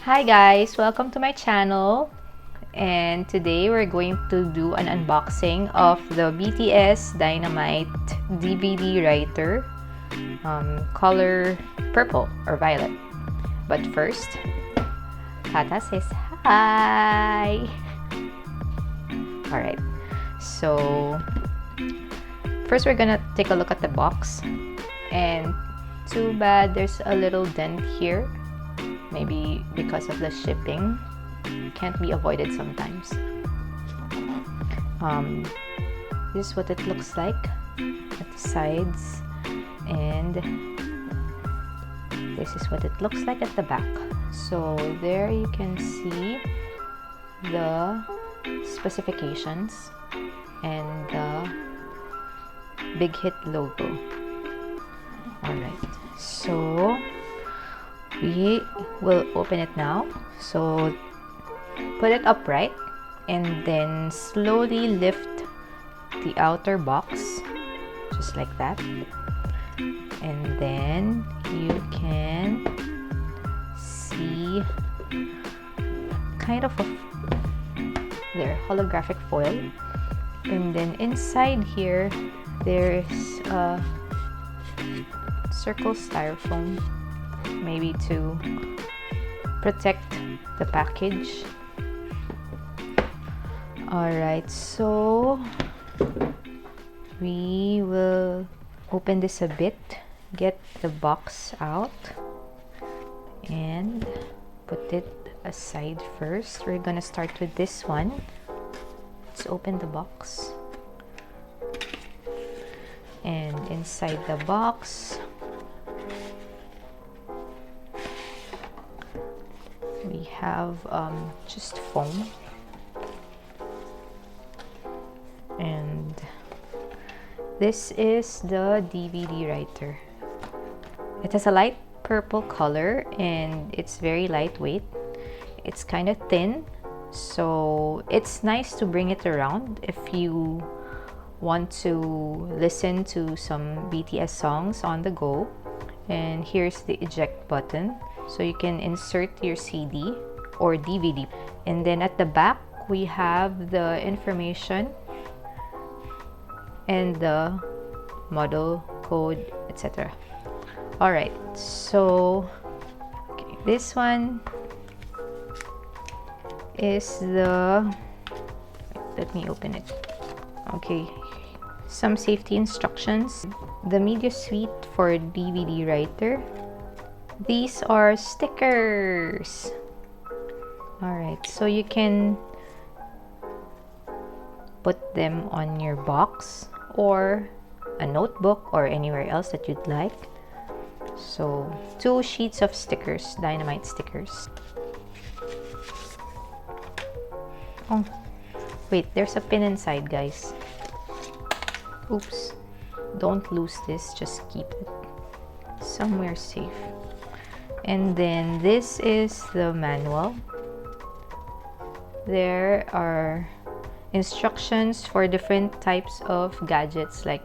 Hi guys, welcome to my channel, and today we're going to do an unboxing of the BTS Dynamite DVD writer, color purple or violet. But first, Tata says hi! Alright, so first we're gonna take a look at the box, and too bad there's a little dent here. Maybe because of the shipping, can't be avoided sometimes. This is what it looks like at the sides, and this is what it looks like at the back. So there you can see the specifications and the Big Hit logo. Alright, so we will open it now. So put it upright and then slowly lift the outer box just like that, and then you can see kind of their holographic foil, and then inside here there's a circle styrofoam, maybe to protect the package. Alright, so we will open this a bit, get the box out, and put it aside first. We're gonna start with this one. Let's open the box. And inside the box, we have just foam, and this is the DVD writer. It has a light purple color and it's very lightweight. It's kind of thin, so it's nice to bring it around if you want to listen to some BTS songs on the go. And here's the eject button, so you can insert your CD or DVD. And then at the back we have the information and the model code, etc. Alright, so okay, this one is the, let me open it. Okay, some safety instructions. The media suite for DVD writer. These are stickers. Alright, so you can put them on your box or a notebook or anywhere else that you'd like. So 2 sheets of stickers, Dynamite stickers. Oh, wait, there's a pin inside, guys. Oops, don't lose this, just keep it somewhere safe. And then this is the manual. There are instructions for different types of gadgets, like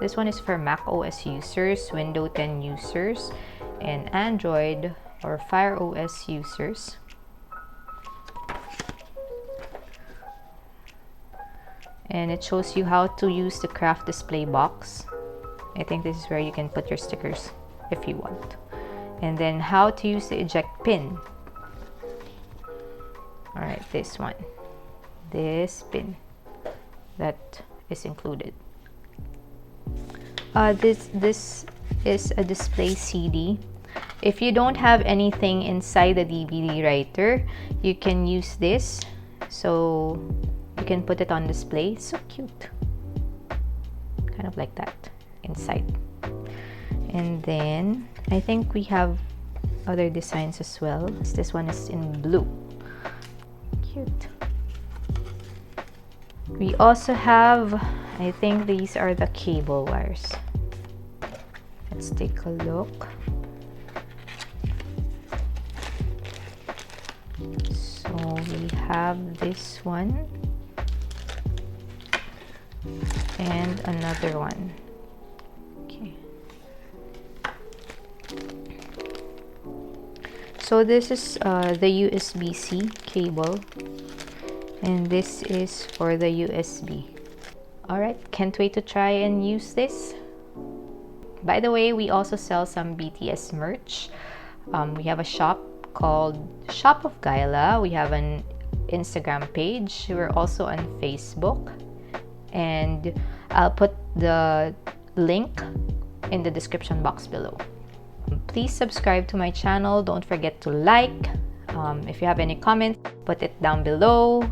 this one is for Mac OS users, Windows 10 users, and Android or Fire OS users. And it shows you how to use the craft display box. I think this is where you can put your stickers if you want. And then how to use the eject pin. Alright, this one. This pin that is included. This is a display CD. If you don't have anything inside the DVD writer, you can use this. So you can put it on display. It's so cute. Kind of like that inside. And then I think we have other designs as well. This one is in blue. Cute. We also have, I think these are the cable wires. Let's take a look. So we have this one and another one. Okay. So this is the USB-C cable, and this is for the USB. Alright, can't wait to try and use this. By the way, we also sell some BTS merch. We have a shop called Shop of Gyla. We have an Instagram page. We're also on Facebook. And I'll put the link in the description box below. Please subscribe to my channel. Don't forget to like. If you have any comments, put it down below.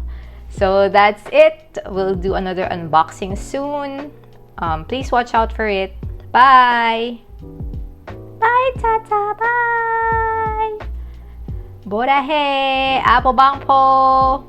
So that's it. We'll do another unboxing soon. Please watch out for it. Bye! Bye, Tata! Bye! Borahe! Apple bang po!